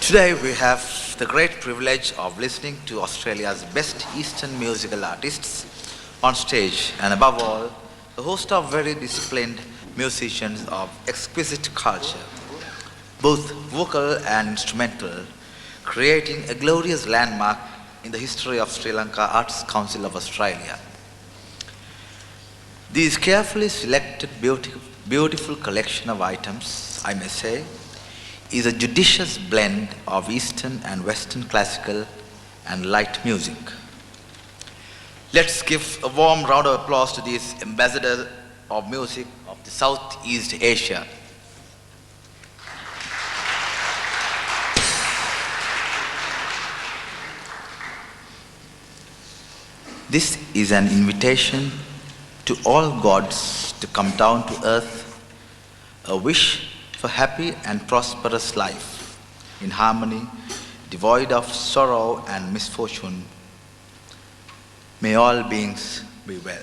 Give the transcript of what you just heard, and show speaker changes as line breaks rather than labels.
Today we have the great privilege of listening to Australia's best Eastern musical artists on stage and above all, a host of very disciplined musicians of exquisite culture, both vocal and instrumental, creating a glorious landmark in the history of Sri Lanka Arts Council of Australia. These carefully selected beautiful collection of items, I may say, is a judicious blend of Eastern and Western classical and light music. Let's give a warm round of applause to these ambassadors of music of the Southeast Asia. This is an invitation to all gods to come down to earth, a wish for happy and prosperous life, in harmony, devoid of sorrow and misfortune. May all beings be well.